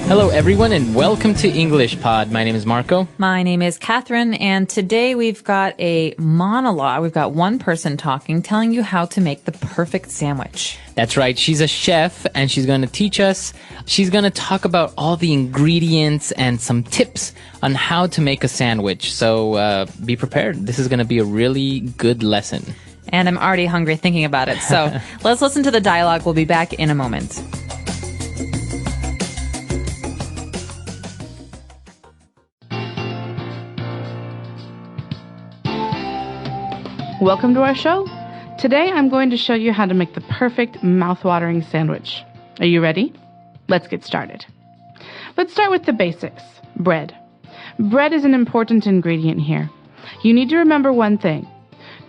Hello, everyone, and welcome to English Pod. My name is Marco. My name is Catherine, and today we've got a monologue. We've got one person talking, telling you how to make the perfect sandwich. That's right. She's a chef, and she's going to teach us. She's going to talk about all the ingredients and some tips on how to make a sandwich. So be prepared. This is going to be a really good lesson. And I'm already hungry thinking about it. So let's listen to the dialogue. We'll be back in a moment. Welcome to our show. Today I'm going to show you how to make the perfect mouth-watering sandwich. Are you ready? Let's get started. Let's start with the basics. Bread. Bread is an important ingredient here. You need to remember one thing.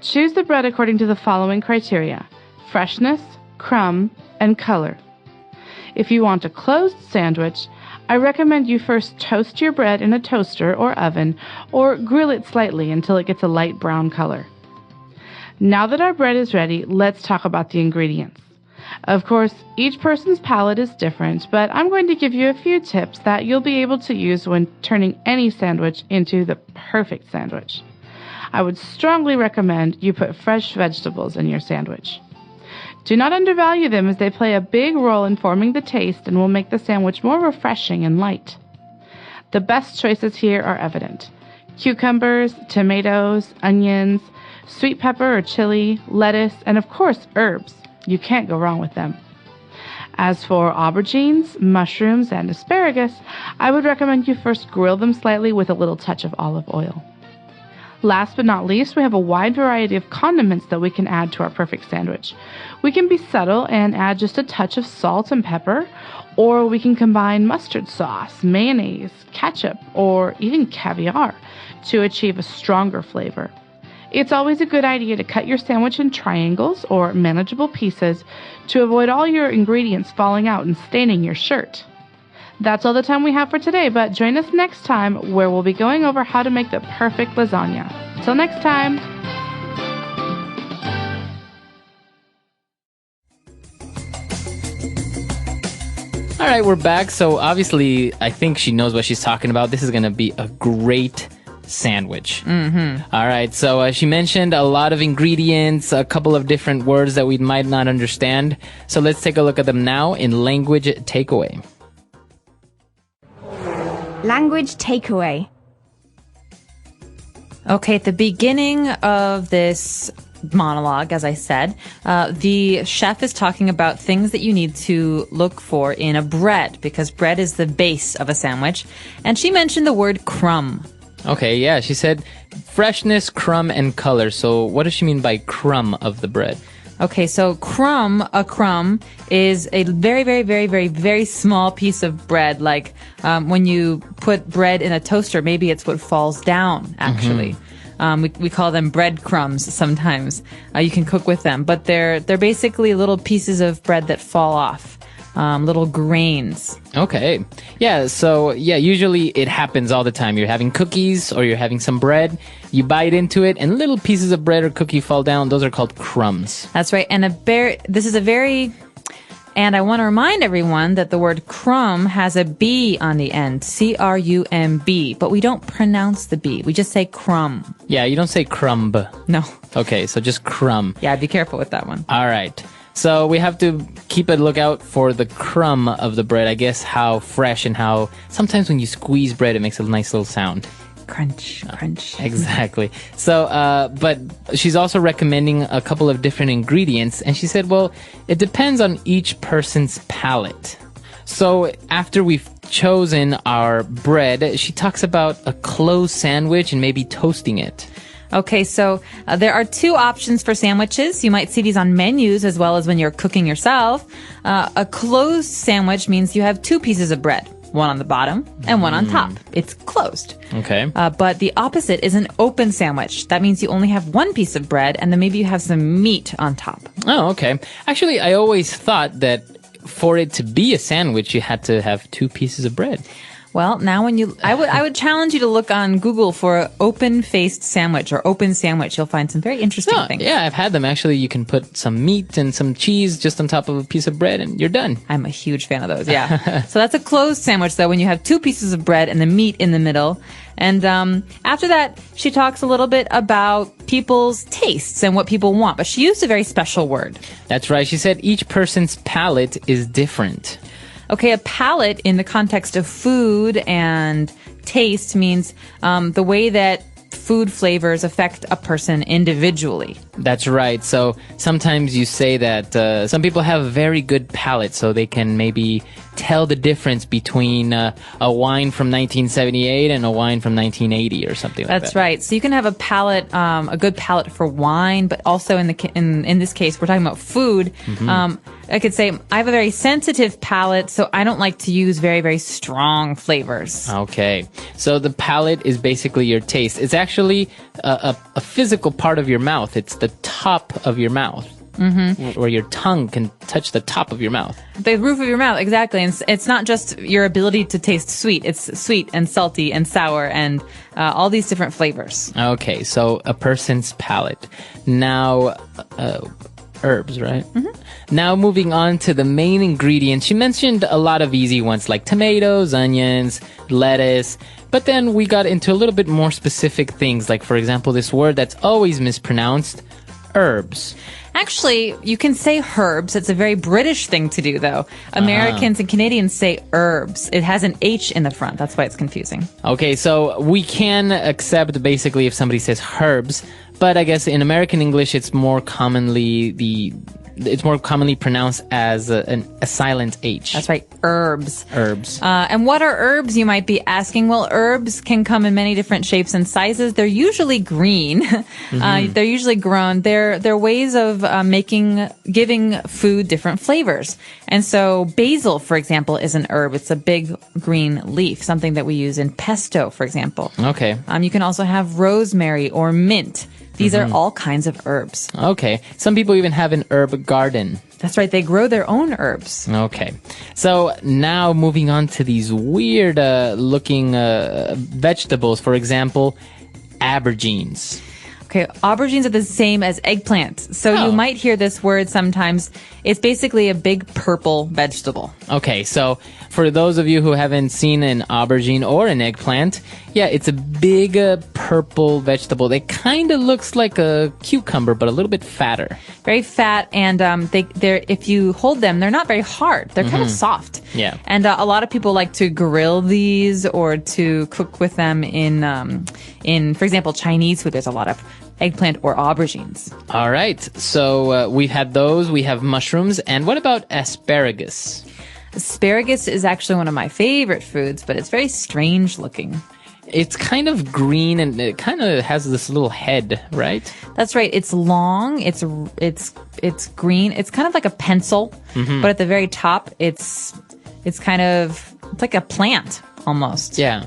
Choose the bread according to the following criteria: freshness, crumb, and color. If you want a closed sandwich, I recommend you first toast your bread in a toaster or oven, or grill it slightly until it gets a light brown color. Now that our bread is ready, let's talk about the ingredients. Of course, each person's palate is different, but I'm going to give you a few tips that you'll be able to use when turning any sandwich into the perfect sandwich. I would strongly recommend you put fresh vegetables in your sandwich. Do not undervalue them, as they play a big role in forming the taste and will make the sandwich more refreshing and light. The best choices here are evident: cucumbers, tomatoes, onions, sweet pepper or chili, lettuce, and of course, herbs. You can't go wrong with them. As for aubergines, mushrooms, and asparagus, I would recommend you first grill them slightly with a little touch of olive oil. Last but not least, we have a wide variety of condiments that we can add to our perfect sandwich. We can be subtle and add just a touch of salt and pepper, or we can combine mustard sauce, mayonnaise, ketchup, or even caviar to achieve a stronger flavor. It's always a good idea to cut your sandwich in triangles or manageable pieces to avoid all your ingredients falling out and staining your shirt. That's all the time we have for today, but join us next time where we'll be going over how to make the perfect lasagna. Till next time! All right, we're back. So obviously, I think she knows what she's talking about. This is going to be a great sandwich. All right, so she mentioned a lot of ingredients, a couple of different words that we might not understand. So let's take a look at them now in language takeaway. Language takeaway. Okay, at the beginning of this monologue, as I said, the chef is talking about things that you need to look for in a bread, because bread is the base of a sandwich. And she mentioned the word crumb. Okay, yeah, she said freshness, crumb, and color. So what does she mean by crumb of the bread? Okay, so a crumb is a very, very, very, very, very small piece of bread. Like when you put bread in a toaster, maybe it's what falls down, actually. We call them breadcrumbs sometimes. You can cook with them, but they're basically little pieces of bread that fall off. Little grains. Okay. Yeah, so usually it happens all the time. You're having cookies or you're having some bread, you bite into it, and little pieces of bread or cookie fall down. Those are called crumbs. That's right. And and I want to remind everyone that the word crumb has a B on the end, C-R-U-M-B, but we don't pronounce the B. We just say crumb. Yeah, you don't say crumb. No. Okay, so just crumb. Yeah, be careful with that one. All right. So we have to keep a lookout for the crumb of the bread. I guess how fresh and how sometimes when you squeeze bread, it makes a nice little sound. Crunch, crunch. Exactly. So, but she's also recommending a couple of different ingredients. And she said, well, it depends on each person's palate. So after we've chosen our bread, she talks about a closed sandwich and maybe toasting it. Okay, so there are two options for sandwiches. You might see these on menus as well as when you're cooking yourself. A closed sandwich means you have two pieces of bread, one on the bottom and one on top. It's closed. Okay. But the opposite is an open sandwich. That means you only have one piece of bread and then maybe you have some meat on top. Oh, okay. Actually, I always thought that for it to be a sandwich, you had to have two pieces of bread. Well, now I would challenge you to look on Google for open-faced sandwich or open sandwich. You'll find some very interesting things. Yeah, I've had them. Actually, you can put some meat and some cheese just on top of a piece of bread and you're done. I'm a huge fan of those, yeah. So that's a closed sandwich, though, when you have two pieces of bread and the meat in the middle. And after that, she talks a little bit about people's tastes and what people want. But she used a very special word. That's right. She said each person's palate is different. Okay, a palate in the context of food and taste means the way that food flavors affect a person individually. That's right. So sometimes you say that some people have a very good palate, so they can maybe tell the difference between a wine from 1978 and a wine from 1980 or something like that. That's right. So you can have a palate, a good palate for wine, but also in this case, we're talking about food. I could say I have a very sensitive palate, so I don't like to use very, very strong flavors. Okay. So the palate is basically your taste. It's actually a physical part of your mouth. It's the top of your mouth. Where your tongue can touch the top of your mouth. The roof of your mouth, exactly. And it's not just your ability to taste sweet. It's sweet and salty and sour and all these different flavors. Okay, so a person's palate. Now, herbs, right? Now moving on to the main ingredients. She mentioned a lot of easy ones like tomatoes, onions, lettuce. But then we got into a little bit more specific things, like, for example, this word that's always mispronounced, herbs. Actually, you can say herbs. It's a very British thing to do, though. Americans and Canadians say herbs. It has an H in the front. That's why it's confusing. Okay, so we can accept basically if somebody says herbs, but I guess in American English it's more commonly pronounced as a silent H. That's right, herbs. Herbs. And what are herbs, you might be asking? Well, herbs can come in many different shapes and sizes. They're usually green. They're usually grown. They're ways of giving food different flavors. And so basil, for example, is an herb. It's a big green leaf, something that we use in pesto, for example. Okay. You can also have rosemary or mint. These are all kinds of herbs. Okay. Some people even have an herb garden. That's right. They grow their own herbs. Okay. So now moving on to these weird looking vegetables. For example, aubergines. Okay, aubergines are the same as eggplants. So you might hear this word sometimes. It's basically a big purple vegetable. Okay, so for those of you who haven't seen an aubergine or an eggplant, yeah, it's a big purple vegetable. It kind of looks like a cucumber, but a little bit fatter. Very fat, and they're if you hold them, they're not very hard. They're kind of soft. Yeah. And a lot of people like to grill these or to cook with them in, for example, Chinese food. There's a lot of eggplant or aubergines. All right, so we've had those. We have mushrooms. And what about asparagus? Asparagus is actually one of my favorite foods, but it's very strange looking. It's kind of green and it kind of has this little head, right? That's right. It's long. It's green. It's kind of like a pencil, but at the very top, it's like a plant almost. Yeah.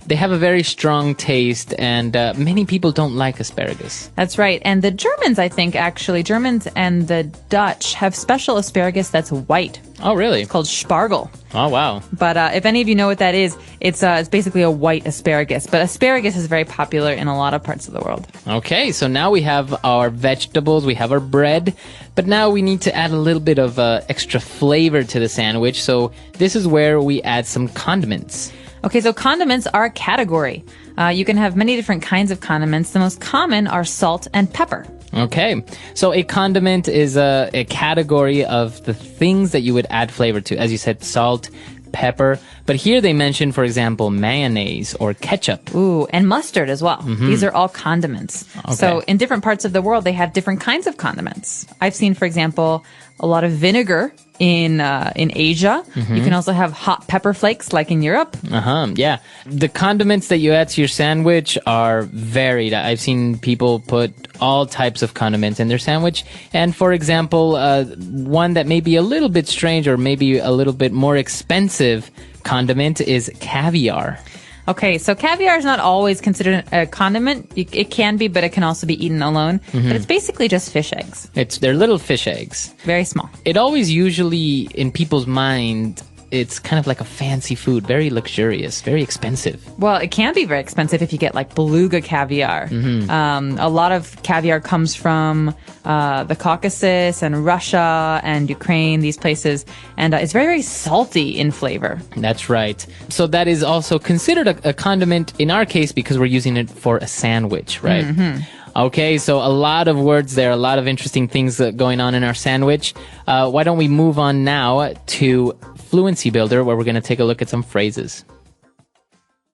They have a very strong taste, and many people don't like asparagus. That's right. And the Germans, I think, actually, Germans and the Dutch have special asparagus that's white. Oh, really? It's called Spargel. Oh, wow. But if any of you know what that is, it's basically a white asparagus. But asparagus is very popular in a lot of parts of the world. Okay, so now we have our vegetables, we have our bread, but now we need to add a little bit of extra flavor to the sandwich. So this is where we add some condiments. Okay, so condiments are a category. You can have many different kinds of condiments. The most common are salt and pepper. Okay, so a condiment is a category of the things that you would add flavor to. As you said, salt, pepper. But here they mention, for example, mayonnaise or ketchup. Ooh, and mustard as well. These are all condiments. Okay. So in different parts of the world, they have different kinds of condiments. I've seen, for example, a lot of vinegar in Asia. You can also have hot pepper flakes like in Europe. Yeah. The condiments that you add to your sandwich are varied. I've seen people put all types of condiments in their sandwich. And for example, one that may be a little bit strange or maybe a little bit more expensive condiment is caviar. Okay, so caviar is not always considered a condiment. It can be, but it can also be eaten alone. But it's basically just fish eggs. They're little fish eggs. Very small. It always usually, in people's mind, it's kind of like a fancy food, very luxurious, very expensive. Well, it can be very expensive if you get like beluga caviar. A lot of caviar comes from the Caucasus and Russia and Ukraine, these places, and it's very, very salty in flavor. That's right. So that is also considered a condiment in our case because we're using it for a sandwich, right? Okay, so a lot of words there, a lot of interesting things going on in our sandwich. Why don't we move on now to Fluency Builder, where we're going to take a look at some phrases.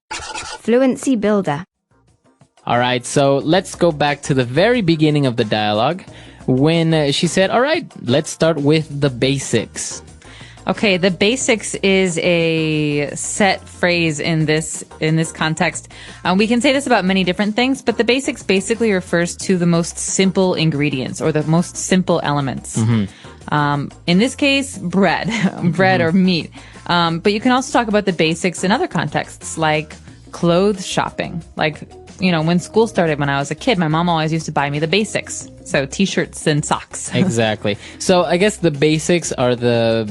Fluency Builder. All right, so let's go back to the very beginning of the dialogue when she said, all right, let's start with the basics. Okay, the basics is a set phrase in this context. We can say this about many different things, but the basics basically refers to the most simple ingredients or the most simple elements. In this case, bread, bread or meat. But you can also talk about the basics in other contexts, like clothes shopping. Like, you know, when school started when I was a kid, my mom always used to buy me the basics. So t-shirts and socks. Exactly. So I guess the basics are the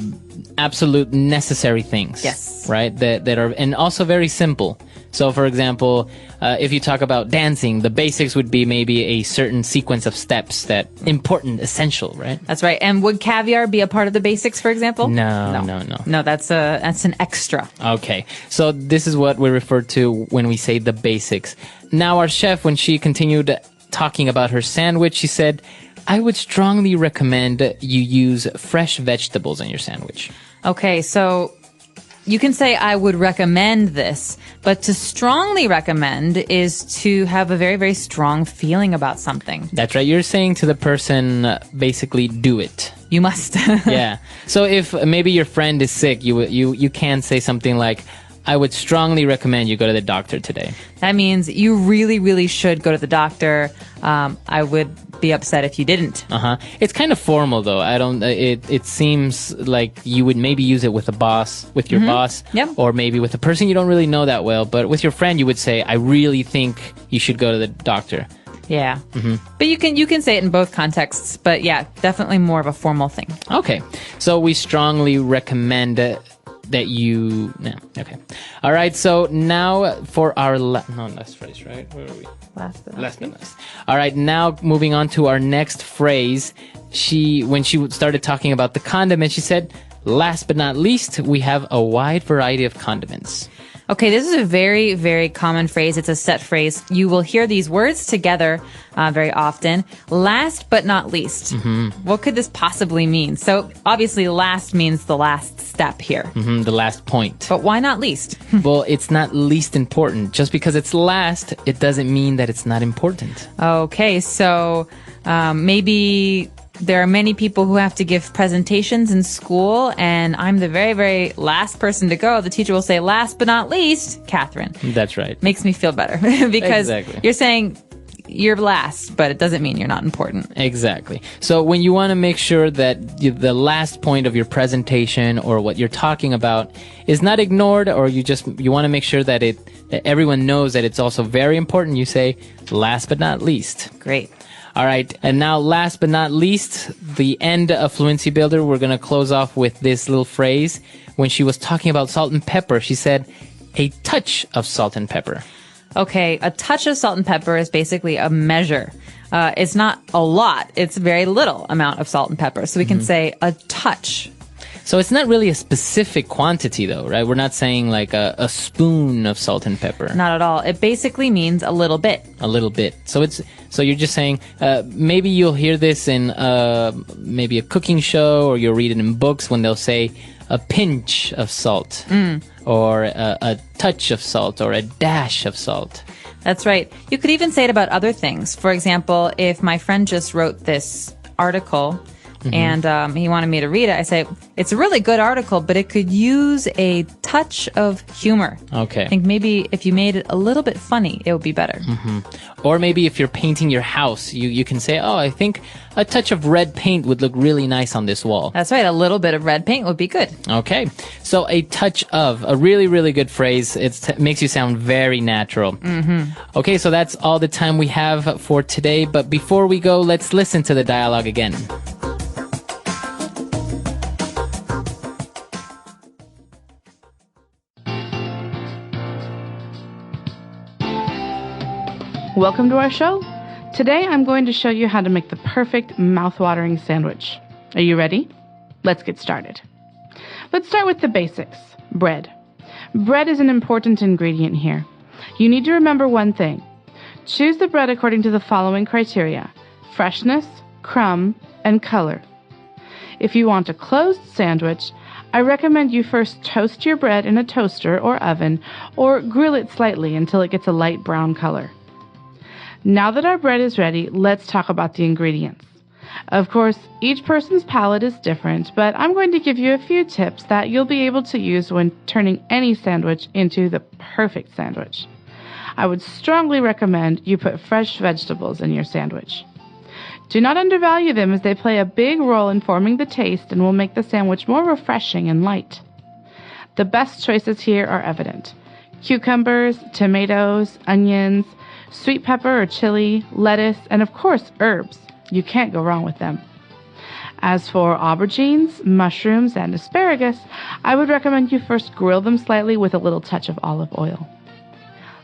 absolute necessary things. Yes. Right? That are, and also very simple. So for example, if you talk about dancing, the basics would be maybe a certain sequence of steps that important, essential, right? That's right. And would caviar be a part of the basics, for example? No. No, that's an extra. Okay. So this is what we refer to when we say the basics. Now our chef, when she continued talking about her sandwich, she said, I would strongly recommend you use fresh vegetables in your sandwich. Okay, so you can say I would recommend this, but to strongly recommend is to have a very, very strong feeling about something. That's right. You're saying to the person, basically, do it. You must. Yeah. So if maybe your friend is sick, you can say something like, I would strongly recommend you go to the doctor today. That means you really, really should go to the doctor. I would be upset if you didn't. It's kind of formal though. It seems like you would maybe use it with a boss, with your boss, Yep. or maybe with a person you don't really know that well. But with your friend, you would say, I really think you should go to the doctor. Yeah. But you can say it in both contexts. But yeah, definitely more of a formal thing. Okay. So we strongly recommend that you... No, okay. All right, so now for our... last phrase, right? Where are we? Last but not least. All right, now moving on to our next phrase. When she started talking about the condiment, she said, last but not least, we have a wide variety of condiments. Okay, this is a very, very common phrase. It's a set phrase. You will hear these words together very often. Last but not least. What could this possibly mean? So obviously last means the last step here. The last point. But why not least? Well, it's not least important. Just because it's last, it doesn't mean that it's not important. Okay, so maybe... There are many people who have to give presentations in school, and I'm the very, very last person to go. The teacher will say, last but not least, Catherine. That's right. Makes me feel better because Exactly. You're saying you're last, but it doesn't mean you're not important. Exactly. So when you want to make sure that the last point of your presentation or what you're talking about is not ignored, or you want to make sure that that everyone knows that it's also very important, you say, last but not least. Great. All right. And now, last but not least, the end of Fluency Builder, we're going to close off with this little phrase. When she was talking about salt and pepper, she said, a touch of salt and pepper. Okay, a touch of salt and pepper is basically a measure. It's not a lot. It's a very little amount of salt and pepper. So we can say a touch. So it's not really a specific quantity, though, right? We're not saying like a spoon of salt and pepper. Not at all. It basically means a little bit. A little bit. So you're just saying maybe you'll hear this in maybe a cooking show, or you'll read it in books when they'll say a pinch of salt, or a touch of salt, or a dash of salt. That's right. You could even say it about other things. For example, if my friend just wrote this article and he wanted me to read it, I say, it's a really good article, but it could use a touch of humor. Okay. I think maybe if you made it a little bit funny, it would be better. Or maybe if you're painting your house, you can say, oh, I think a touch of red paint would look really nice on this wall. That's right. A little bit of red paint would be good. Okay. So a touch of, a really, really good phrase. It makes you sound very natural. Okay, so that's all the time we have for today. But before we go, let's listen to the dialogue again. Welcome to our show. Today I'm going to show you how to make the perfect mouth-watering sandwich. Are you ready? Let's get started. Let's start with the basics. Bread. Bread is an important ingredient here. You need to remember one thing. Choose the bread according to the following criteria: freshness, crumb, and color. If you want a closed sandwich, I recommend you first toast your bread in a toaster or oven, or grill it slightly until it gets a light brown color. Now that our bread is ready, let's talk about the ingredients. Of course, each person's palate is different, but I'm going to give you a few tips that you'll be able to use when turning any sandwich into the perfect sandwich. I would strongly recommend you put fresh vegetables in your sandwich. Do not undervalue them, as they play a big role in forming the taste and will make the sandwich more refreshing and light. The best choices here are evident: cucumbers, tomatoes, onions, sweet pepper or chili, lettuce, and of course herbs. You can't go wrong with them. As for aubergines, mushrooms, and asparagus, I would recommend you first grill them slightly with a little touch of olive oil.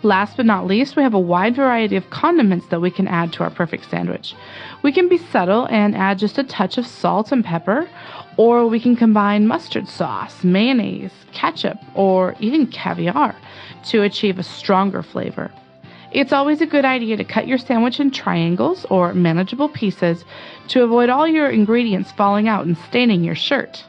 Last but not least, we have a wide variety of condiments that we can add to our perfect sandwich. We can be subtle and add just a touch of salt and pepper, or we can combine mustard sauce, mayonnaise, ketchup, or even caviar to achieve a stronger flavor. It's always a good idea to cut your sandwich in triangles or manageable pieces to avoid all your ingredients falling out and staining your shirt.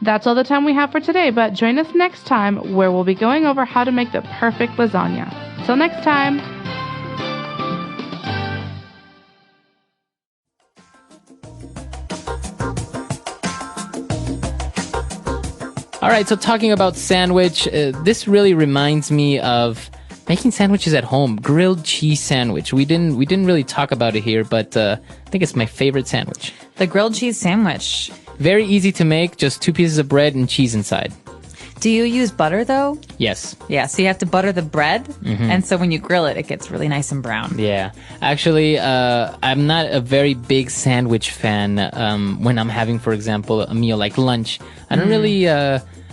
That's all the time we have for today, but join us next time where we'll be going over how to make the perfect lasagna. Till next time! All right, so talking about sandwich, this really reminds me of making sandwiches at home. Grilled cheese sandwich. We didn't really talk about it here, but I think it's my favorite sandwich. The grilled cheese sandwich. Very easy to make, just 2 pieces of bread and cheese inside. Do you use butter, though? Yes. Yeah, so you have to butter the bread, and so when you grill it, it gets really nice and brown. Yeah. Actually, I'm not a very big sandwich fan when I'm having, for example, a meal like lunch. I don't really...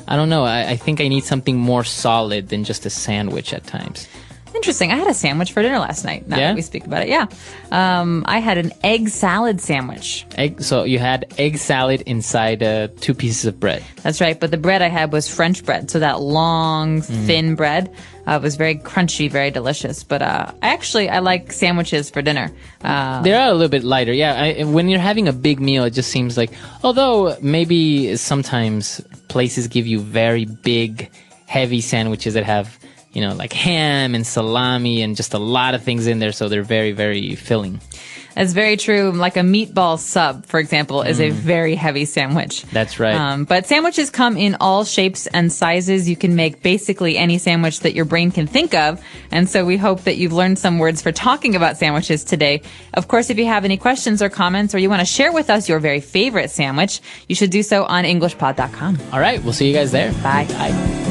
I don't know. I think I need something more solid than just a sandwich at times. Interesting. I had a sandwich for dinner last night. Now that we speak about it, yeah. I had an egg salad sandwich. So you had egg salad inside 2 pieces of bread. That's right. But the bread I had was French bread, so that long, thin bread. It was very crunchy, very delicious. But I like sandwiches for dinner. They are a little bit lighter. Yeah. When you're having a big meal, it just seems like, although maybe sometimes places give you very big, heavy sandwiches that have, like ham and salami and just a lot of things in there, so they're very, very filling. That's very true. Like a meatball sub, for example, is a very heavy sandwich. That's right. But sandwiches come in all shapes and sizes. You can make basically any sandwich that your brain can think of. And so we hope that you've learned some words for talking about sandwiches today. Of course, if you have any questions or comments, or you want to share with us your very favorite sandwich, you should do so on EnglishPod.com. All right. We'll see you guys there. Bye. Bye.